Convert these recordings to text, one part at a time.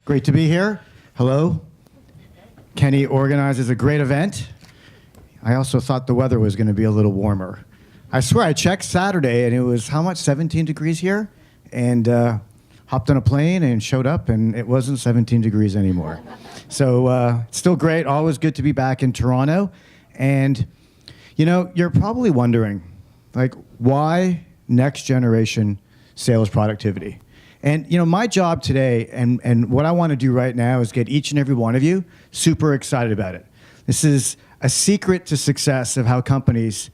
Great to be here. Hello. Kenny organizes a great event. I also thought the weather was going to be a little warmer. I swear, I checked Saturday, and it was, how much, 17 degrees here? And hopped on a plane and showed up, and it wasn't 17 degrees anymore. So it's still great. Always good to be back in Toronto. And, you know, you're probably wondering, like, why next generation sales productivity? And, you know, my job today and what I want to do right now is get each and every one of you super excited about it. This is a secret to success of how companies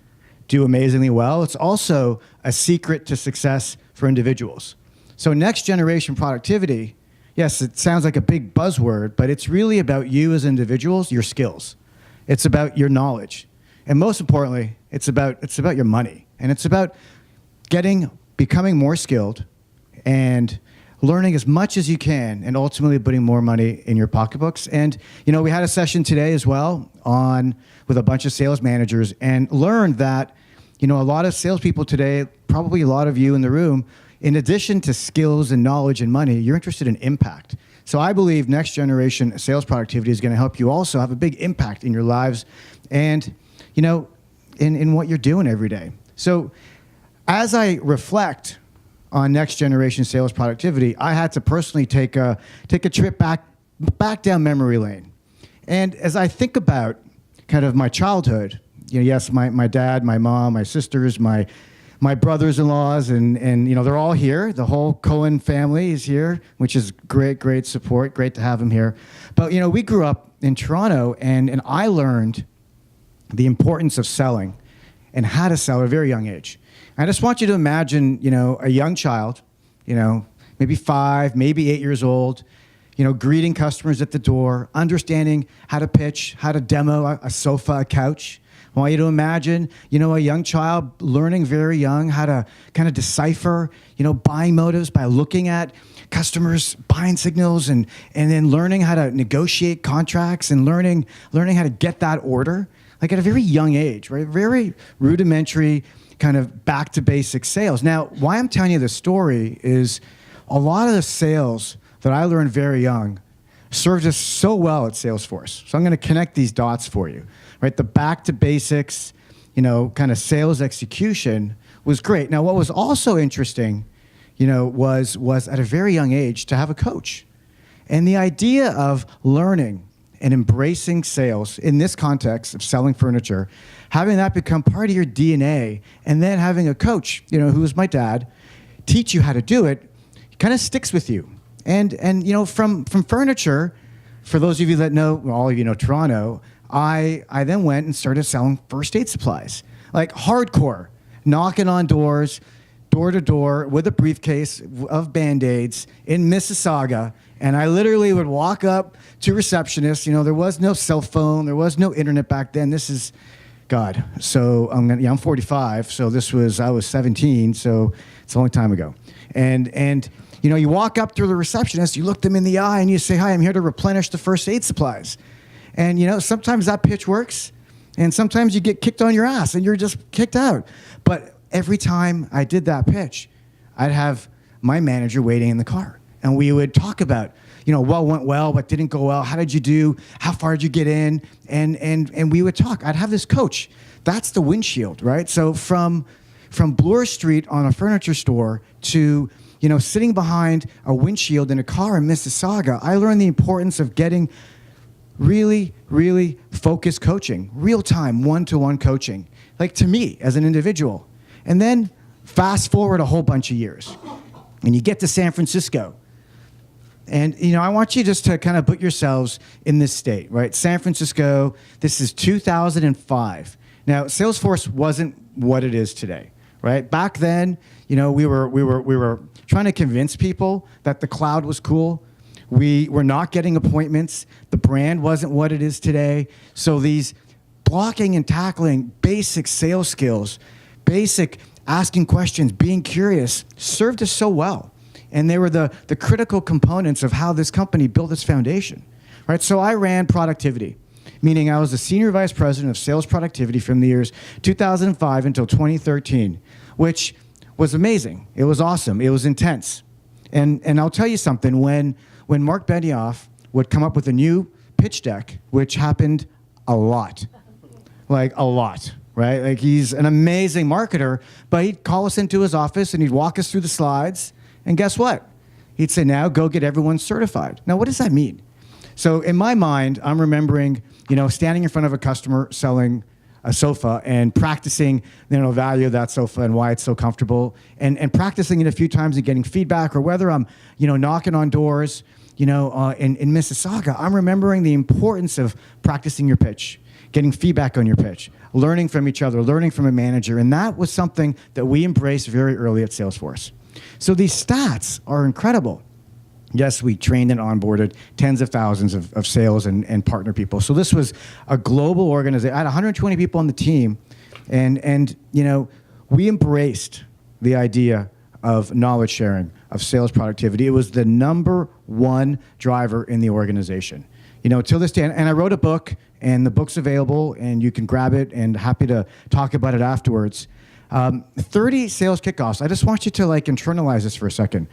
do amazingly well. It's also a secret to success for individuals. So next generation productivity, yes, it sounds like a big buzzword, but it's really about you as individuals, your skills. It's about your knowledge. And most importantly, it's about your money. And it's about becoming more skilled and learning as much as you can and ultimately putting more money in your pocketbooks. And, you know, we had a session today as well with a bunch of sales managers and learned that, you know, a lot of salespeople today, probably a lot of you in the room, in addition to skills and knowledge and money, you're interested in impact. So I believe next generation sales productivity is going to help you also have a big impact in your lives and, you know, in what you're doing every day. So as I reflect on next generation sales productivity, I had to personally take a trip back down memory lane. And as I think about kind of my childhood, you know, yes, my dad, my mom, my sisters, my brothers-in-laws, and you know, they're all here. The whole Cohen family is here, which is great support. Great to have them here. But you know, we grew up in Toronto, and I learned the importance of selling and how to sell at a very young age. I just want you to imagine, you know, a young child, you know, maybe 5, maybe 8 years old, you know, greeting customers at the door, understanding how to pitch, how to demo a sofa, a couch. I want you to imagine, you know, a young child learning very young how to kind of decipher, you know, buying motives by looking at customers' buying signals and then learning how to negotiate contracts and learning how to get that order, like at a very young age, right? Very rudimentary kind of back to basic sales. Now, why I'm telling you this story is a lot of the sales that I learned very young served us so well at Salesforce. So I'm going to connect these dots for you, right? The back to basics, you know, kind of sales execution was great. Now, what was also interesting, you know, was at a very young age to have a coach. And the idea of learning and embracing sales in this context of selling furniture, having that become part of your DNA, and then having a coach, you know, who was my dad, teach you how to do it, kind of sticks with you. And you know, from furniture, for those of you that know, well, all of you know Toronto, I then went and started selling first aid supplies, like hardcore, knocking on doors, door to door with a briefcase of Band-Aids in Mississauga. And I literally would walk up to receptionists. You know, there was no cell phone, there was no internet back then. This is, God. So I'm 45. So I was 17. So it's a long time ago. And you know, you walk up to the receptionist, you look them in the eye, and you say, "Hi, I'm here to replenish the first aid supplies." And you know, sometimes that pitch works, and sometimes you get kicked on your ass, and you're just kicked out. But every time I did that pitch, I'd have my manager waiting in the car. And we would talk about, you know, what went well, what didn't go well, how did you do, how far did you get in, and we would talk. I'd have this coach. That's the windshield, right? So from Bloor Street on a furniture store to, you know, sitting behind a windshield in a car in Mississauga, I learned the importance of getting really, really focused coaching, real-time, one-to-one coaching, like to me as an individual. And then fast forward a whole bunch of years, and you get to San Francisco. And, you know, I want you just to kind of put yourselves in this state, right? San Francisco, this is 2005. Now, Salesforce wasn't what it is today, right? Back then, you know, we were trying to convince people that the cloud was cool. We were not getting appointments. The brand wasn't what it is today. So these blocking and tackling basic sales skills, basic asking questions, being curious, served us so well. And they were the critical components of how this company built its foundation, right? So I ran productivity, meaning I was the senior vice president of sales productivity from the years 2005 until 2013, which was amazing. It was awesome. It was intense. And I'll tell you something, when when Mark Benioff would come up with a new pitch deck, which happened a lot, like a lot, right? Like he's an amazing marketer, but he'd call us into his office and he'd walk us through the slides, and guess what? He'd say, now go get everyone certified. Now, what does that mean? So in my mind, I'm remembering, standing in front of a customer selling a sofa and practicing, value of that sofa and why it's so comfortable, and practicing it a few times and getting feedback, or whether I'm, knocking on doors, in Mississauga, I'm remembering the importance of practicing your pitch, getting feedback on your pitch, learning from each other, learning from a manager, and that was something that we embraced very early at Salesforce. So these stats are incredible. Yes, we trained and onboarded tens of thousands of sales and partner people. So this was a global organization. I had 120 people on the team, and we embraced the idea of knowledge sharing, of sales productivity. It was the #1 driver in the organization. Till this day, and I wrote a book, and the book's available, and you can grab it, and happy to talk about it afterwards. 30 sales kickoffs. I just want you to internalize this for a second.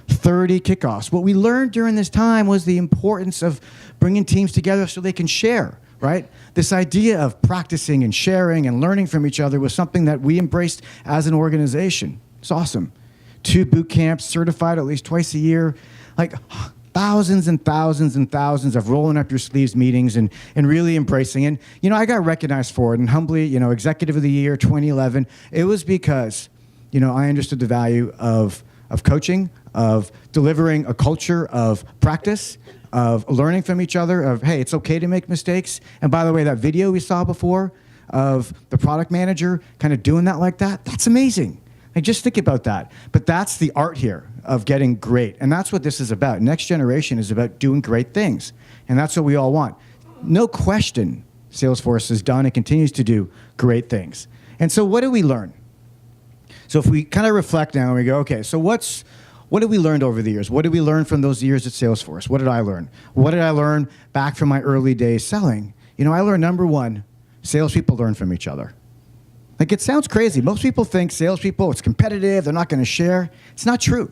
30 kickoffs. What we learned during this time was the importance of bringing teams together so they can share, right? This idea of practicing and sharing and learning from each other was something that we embraced as an organization. It's awesome. 2 boot camps, certified at least twice a year, thousands and thousands and thousands of rolling up your sleeves meetings and really embracing. And, I got recognized for it, and humbly, Executive of the Year 2011, it was because, I understood the value of coaching, of delivering a culture of practice, of learning from each other, of, hey, it's okay to make mistakes. And by the way, that video we saw before of the product manager kind of doing that like that, that's amazing. Just think about that. But that's the art here of getting great. And that's what this is about. Next generation is about doing great things. And that's what we all want. No question, Salesforce has done and continues to do great things. And so what do we learn? So if we kind of reflect now and we go, okay, so what have we learned over the years? What did we learn from those years at Salesforce? What did I learn? What did I learn back from my early days selling? I learned #1, salespeople learn from each other. It sounds crazy. Most people think salespeople, it's competitive, they're not going to share. It's not true.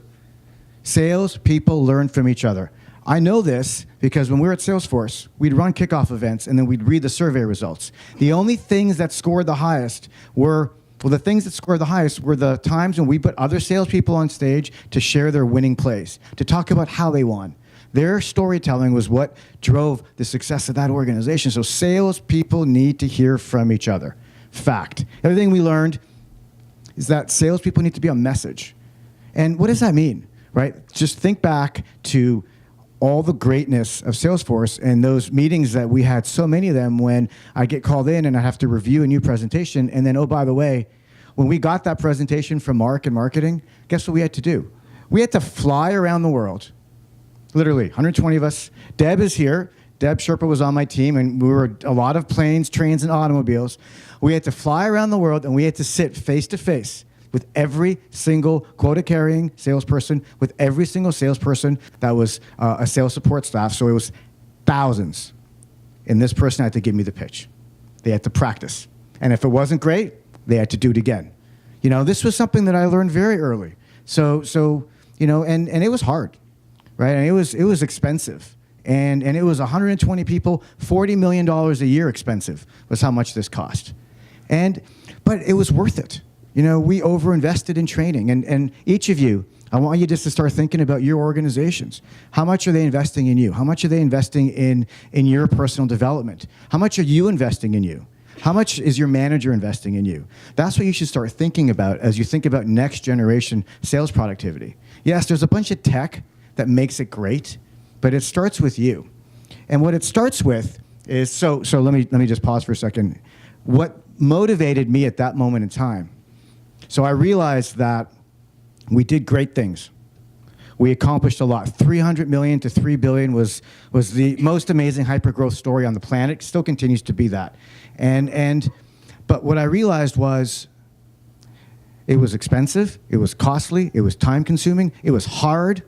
Salespeople learn from each other. I know this because when we were at Salesforce, we'd run kickoff events and then we'd read the survey results. The only things that scored the highest were the times when we put other salespeople on stage to share their winning plays, to talk about how they won. Their storytelling was what drove the success of that organization. So salespeople need to hear from each other. Fact. Everything we learned is that salespeople need to be a message. And what does that mean, right? Just think back to all the greatness of Salesforce and those meetings that we had, so many of them, when I get called in and I have to review a new presentation. And then, oh, by the way, when we got that presentation from Mark in marketing, guess what we had to do? We had to fly around the world. Literally, 120 of us. Deb is here. Deb Sherpa was on my team, and we were a lot of planes, trains, and automobiles. We had to fly around the world, and we had to sit face-to-face with every single quota-carrying salesperson, with every single salesperson that was a sales support staff. So it was thousands. And this person had to give me the pitch. They had to practice. And if it wasn't great, they had to do it again. This was something that I learned very early. So and it was hard, right? And it was expensive. And it was 120 people, $40 million a year expensive was how much this cost. But it was worth it. We overinvested in training. And each of you, I want you just to start thinking about your organizations. How much are they investing in you? How much are they investing in your personal development? How much are you investing in you? How much is your manager investing in you? That's what you should start thinking about as you think about next generation sales productivity. Yes, there's a bunch of tech that makes it great, but it starts with you. And what it starts with is, so let me just pause for a second. What motivated me at that moment in time? So I realized that we did great things. We accomplished a lot. 300 million to 3 billion was the most amazing hypergrowth story on the planet. It still continues to be that. But what I realized was it was expensive, it was costly, it was time consuming, it was hard,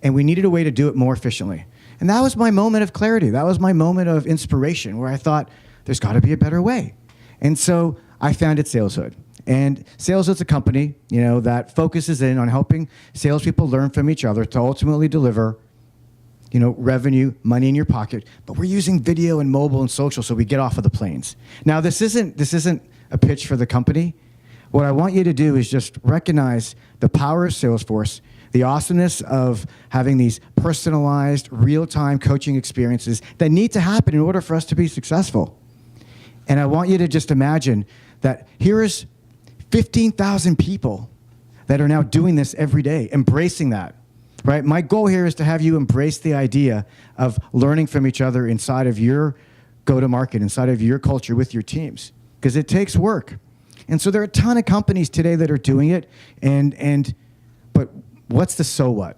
and we needed a way to do it more efficiently. And that was my moment of clarity. That was my moment of inspiration where I thought, there's got to be a better way. And so I founded Saleshood. And Saleshood's a company, that focuses in on helping salespeople learn from each other to ultimately deliver, revenue, money in your pocket, but we're using video and mobile and social so we get off of the planes. Now, this isn't a pitch for the company. What I want you to do is just recognize the power of Salesforce, the awesomeness of having these personalized, real-time coaching experiences that need to happen in order for us to be successful. And I want you to just imagine that here's 15,000 people that are now doing this every day, embracing that, right? My goal here is to have you embrace the idea of learning from each other inside of your go-to-market, inside of your culture with your teams, because it takes work. And so there are a ton of companies today that are doing it, but what's the so what?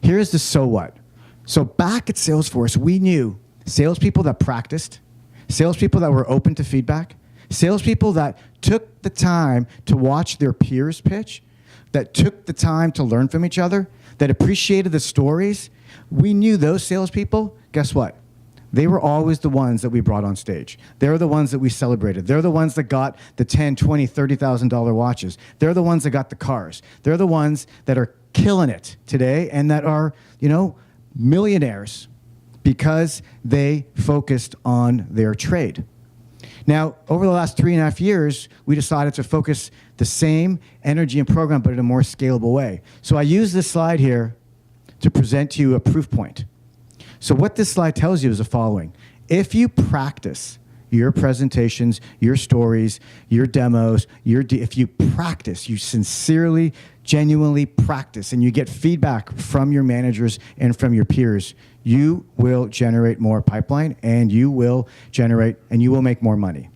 Here's the so what. So back at Salesforce, we knew salespeople that practiced, salespeople that were open to feedback, salespeople that took the time to watch their peers pitch, that took the time to learn from each other, that appreciated the stories. We knew those salespeople, guess what? They were always the ones that we brought on stage. They're the ones that we celebrated. They're the ones that got the $10,000, $20,000, $30,000 watches. They're the ones that got the cars. They're the ones that are killing it today and that are, millionaires because they focused on their trade. Now, over the last 3.5 years, we decided to focus the same energy and program, but in a more scalable way. So I use this slide here to present to you a proof point. So what this slide tells you is the following. If you practice your presentations, your stories, your demos, if you practice, you sincerely, genuinely practice, and you get feedback from your managers and from your peers, you will generate more pipeline, and you will make more money.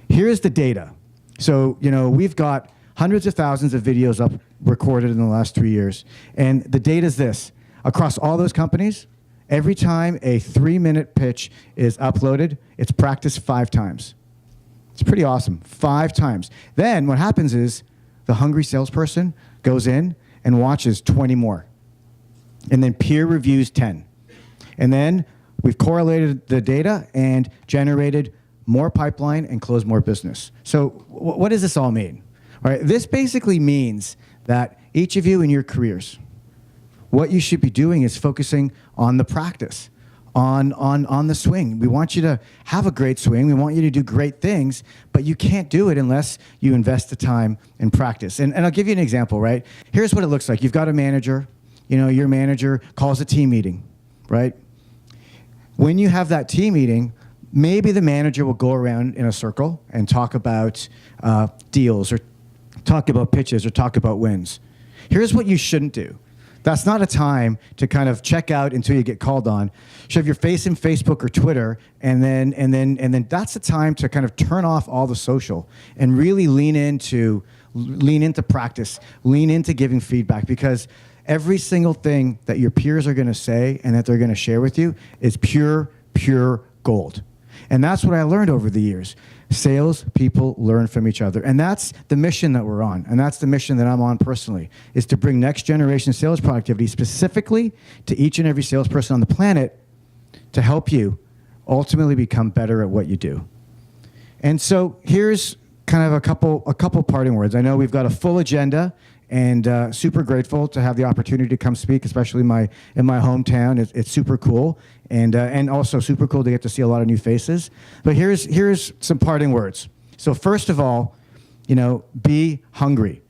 Here's the data. So, we've got hundreds of thousands of videos up recorded in the last 3 years, and the data is this. Across all those companies, every time a 3-minute pitch is uploaded, it's practiced 5 times. It's pretty awesome, 5 times. Then what happens is the hungry salesperson goes in and watches 20 more, and then peer reviews 10. And then we've correlated the data and generated more pipeline and closed more business. So what does this all mean? All right, this basically means that each of you in your careers, what you should be doing is focusing on the practice, on the swing. We want you to have a great swing. We want you to do great things, but you can't do it unless you invest the time in practice. And I'll give you an example, right? Here's what it looks like. You've got a manager. Your manager calls a team meeting, right? When you have that team meeting, maybe the manager will go around in a circle and talk about deals or talk about pitches or talk about wins. Here's what you shouldn't do. That's not a time to kind of check out until you get called on. Shove your face in Facebook or Twitter, and then that's the time to kind of turn off all the social and really lean into practice, lean into giving feedback, because every single thing that your peers are going to say and that they're going to share with you is pure gold. And that's what I learned over the years. Sales people learn from each other. And that's the mission that we're on. And that's the mission that I'm on personally, is to bring next generation sales productivity specifically to each and every salesperson on the planet to help you ultimately become better at what you do. And so here's kind of a couple parting words. I know we've got a full agenda, and super grateful to have the opportunity to come speak, especially in my hometown. It's super cool, and also super cool to get to see a lot of new faces. But here's some parting words. So first of all, be hungry.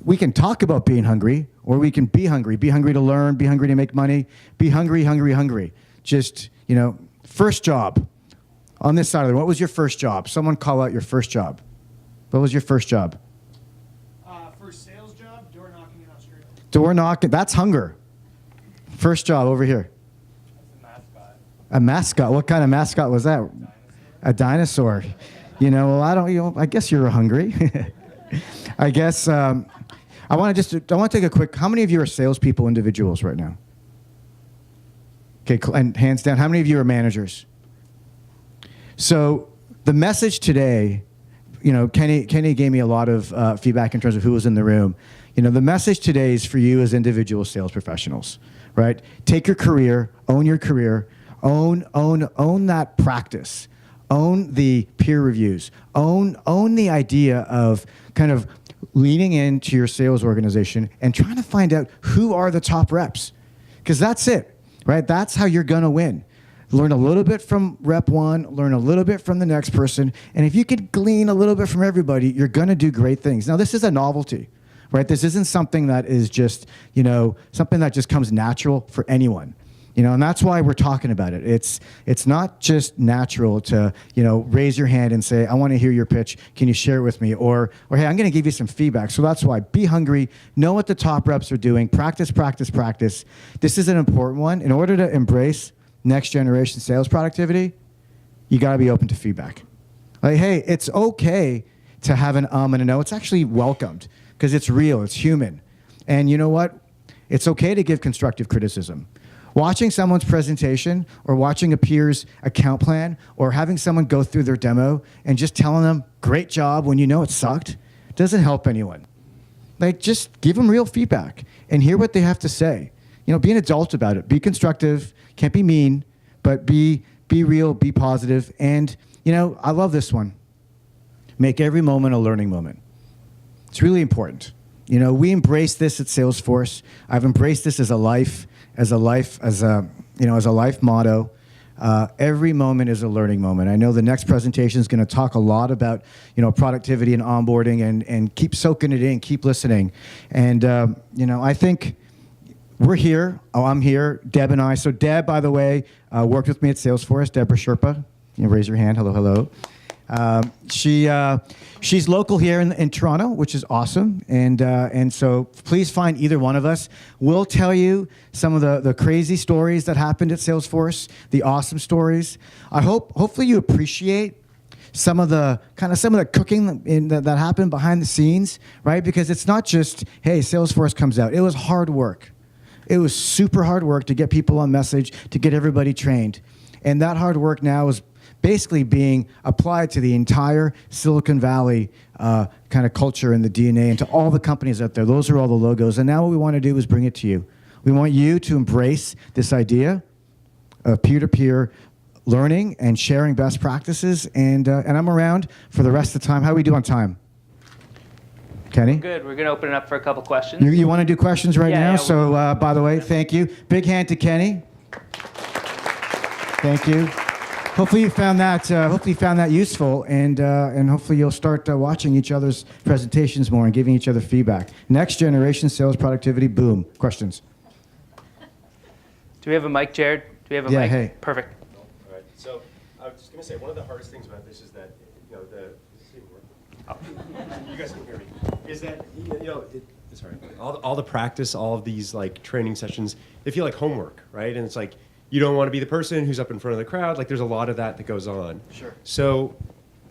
We can talk about being hungry, or we can be hungry. Be hungry to learn, be hungry to make money, be hungry. Just, first job. On this side of the room, what was your first job? Someone call out your first job. What was your first job? Door knocking, that's hunger. First job over here. That's a mascot. A mascot? What kind of mascot was that? A dinosaur. I guess you're hungry. I guess, I want to take a quick, how many of you are salespeople individuals right now? Okay, and hands down, how many of you are managers? So the message today, Kenny gave me a lot of feedback in terms of who was in the room. The message today is for you as individual sales professionals, right? Take your career, own that practice, own the peer reviews, own the idea of kind of leaning into your sales organization and trying to find out who are the top reps. because that's it, right? That's how you're going to win. Learn a little bit from rep one, learn a little bit from the next person, and if you could glean a little bit from everybody, you're going to do great things. Now, this is a novelty, right? This isn't something that is just, something that just comes natural for anyone. And that's why we're talking about it. It's not just natural to, raise your hand and say, I want to hear your pitch. Can you share it with me? Or hey, I'm going to give you some feedback. So that's why be hungry, know what the top reps are doing, practice, practice, practice. This is an important one. In order to embrace next generation sales productivity, you got to be open to feedback. Like, hey, it's okay to have an and a no. It's actually welcomed because it's real, it's human. And you know what? It's okay to give constructive criticism. Watching someone's presentation or watching a peer's account plan or having someone go through their demo and just telling them, great job, when you know it sucked, doesn't help anyone. Like, just give them real feedback and hear what they have to say. Be an adult about it. Be constructive, can't be mean, but be real, be positive. And, I love this one. Make every moment a learning moment. It's really important. We embrace this at Salesforce. I've embraced this as a life motto. Every moment is a learning moment. I know the next presentation is going to talk a lot about, productivity and onboarding, and keep soaking it in, keep listening. And, I think we're here. Oh, I'm here. Deb and I. So Deb, by the way, worked with me at Salesforce. Deborah Sherpa. Raise your hand. Hello, hello. She's local here in Toronto, which is awesome. And so please find either one of us. We'll tell you some of the crazy stories that happened at Salesforce, the awesome stories. Hopefully you appreciate some of the cooking that happened behind the scenes, right? Because it's not just, hey, Salesforce comes out. It was hard work. It was super hard work to get people on message, to get everybody trained. And that hard work now is basically being applied to the entire Silicon Valley kind of culture and the DNA, and to all the companies out there. Those are all the logos. And now what we want to do is bring it to you. We want you to embrace this idea of peer-to-peer learning and sharing best practices. And I'm around for the rest of the time. How do we do on time? Kenny? Good. We're going to open it up for a couple questions. You want to do questions right now? Yeah, so, by the way, thank you. Big hand to Kenny. Thank you. Hopefully you found that useful, and hopefully you'll start watching each other's presentations more and giving each other feedback. Next generation sales productivity, boom. Questions? Do we have a mic, Jared? Do we have a mic? Yeah, hey. Perfect. All right. So I was just going to say, one of the hardest things about this is that, does this even work? Oh. You guys can hear me. Is that, sorry, all the practice, all of these training sessions, they feel like homework, right? And it's like, you don't want to be the person who's up in front of the crowd. There's a lot of that goes on. Sure. So,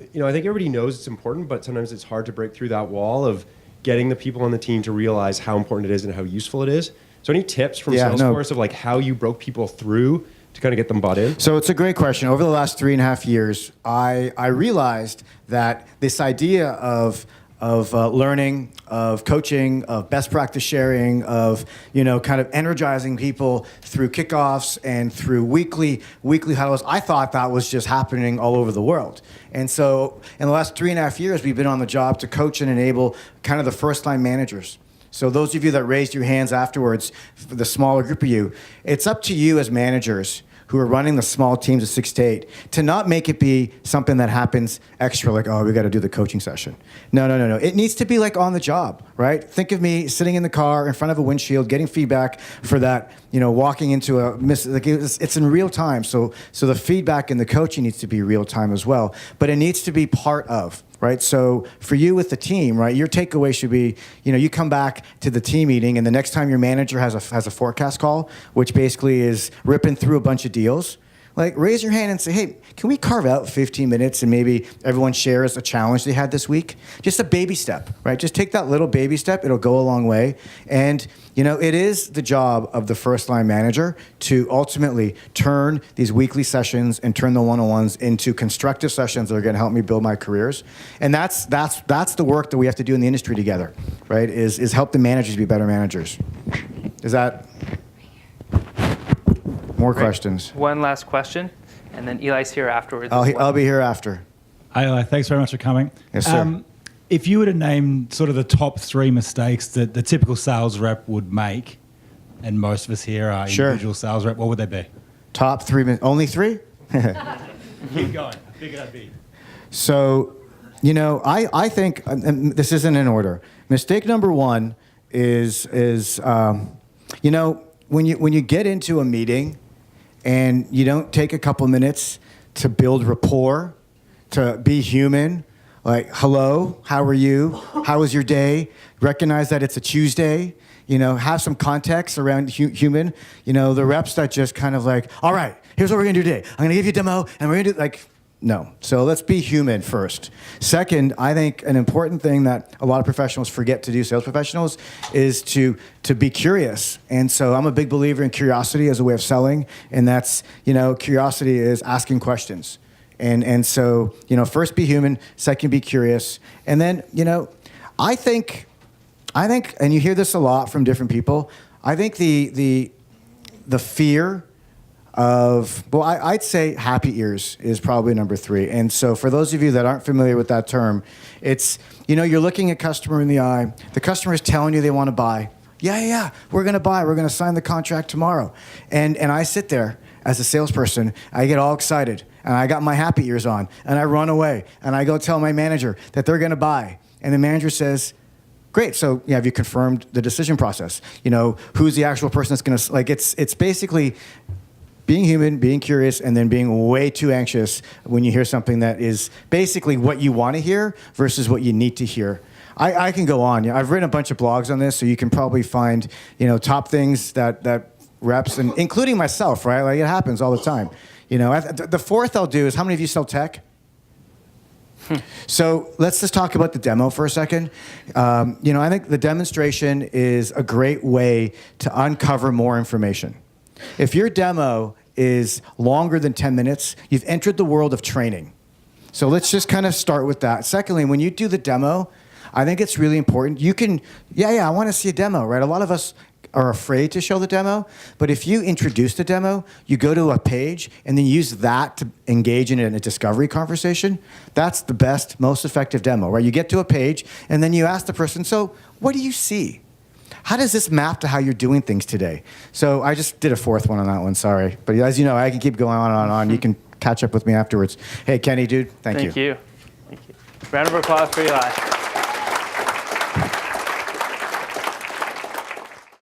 I think everybody knows it's important, but sometimes it's hard to break through that wall of getting the people on the team to realize how important it is and how useful it is. So any tips from Salesforce of how you broke people through to kind of get them bought in? So it's a great question. Over the last 3.5 years, I realized that this idea of learning, of coaching, of best practice sharing, of kind of energizing people through kickoffs and through weekly huddles. I thought that was just happening all over the world. And so in the last 3.5 years, we've been on the job to coach and enable kind of the first-line managers. So those of you that raised your hands afterwards, for the smaller group of you, it's up to you as managers who are running the small teams of 6 to 8 to not make it be something that happens extra, like, oh, we got to do the coaching session. No. It needs to be on the job, right? Think of me sitting in the car in front of a windshield, getting feedback for that, walking into a miss. It's in real time. So the feedback and the coaching needs to be real time as well, but it needs to be part of. Right, so for you with the team, right, your takeaway should be, you come back to the team meeting, and the next time your manager has a forecast call, which basically is ripping through a bunch of deals, raise your hand and say, hey, can we carve out 15 minutes and maybe everyone shares a challenge they had this week? Just a baby step, right? Just take that little baby step. It'll go a long way. And, it is the job of the first line manager to ultimately turn these weekly sessions and turn the one-on-ones into constructive sessions that are going to help me build my careers. And that's the work that we have to do in the industry together, right? Is help the managers be better managers. Is that... More questions. One last question, and then Eli's here afterwards. I'll be here after. Hi, Eli. Thanks very much for coming. Yes, sir. If you were to name sort of the top 3 mistakes that the typical sales rep would make, and most of us here are Sure. individual sales rep, what would they be? Top 3 minutes. Only 3? Keep going. Figure that'd be. So, I think, and this isn't in order. Mistake number 1 is when you get into a meeting and you don't take a couple minutes to build rapport, to be human, like, hello, how are you? How was your day? Recognize that it's a Tuesday. Have some context around human. The reps that just kind of like, all right, here's what we're going to do today. I'm going to give you a demo, and we're going to do, like, no. So let's be human first. Second, I think an important thing that a lot of professionals forget to do, sales professionals, is to be curious. And so I'm a big believer in curiosity as a way of selling, and that's, curiosity is asking questions. And so, first be human, second be curious. And then, I think, and you hear this a lot from different people, I think the fear of, well, I'd say happy ears is probably number 3. And so for those of you that aren't familiar with that term, it's, you're looking at customer in the eye. The customer is telling you they want to buy. Yeah, we're going to buy. We're going to sign the contract tomorrow. And I sit there as a salesperson. I get all excited. And I got my happy ears on. And I run away. And I go tell my manager that they're going to buy. And the manager says, great, so have you confirmed the decision process? Who's the actual person that's going to, like, it's basically being human, being curious, and then being way too anxious when you hear something that is basically what you want to hear versus what you need to hear. I can go on. I've written a bunch of blogs on this, so you can probably find, top things that reps, and including myself, right? Like, it happens all the time. The 4th I'll do is, how many of you sell tech? So let's just talk about the demo for a second. I think the demonstration is a great way to uncover more information. If your demo is longer than 10 minutes, you've entered the world of training. So let's just kind of start with that. Secondly, when you do the demo, I think it's really important. You can, I want to see a demo, right? A lot of us are afraid to show the demo, but if you introduce the demo, you go to a page and then use that to engage in a discovery conversation, that's the best, most effective demo, right? You get to a page and then you ask the person, so what do you see? How does this map to how you're doing things today? So I just did a 4th one on that one, sorry. But as you know, I can keep going on and on. You can catch up with me afterwards. Hey, Kenny, dude, thank you. Thank you. Round of applause for Eli.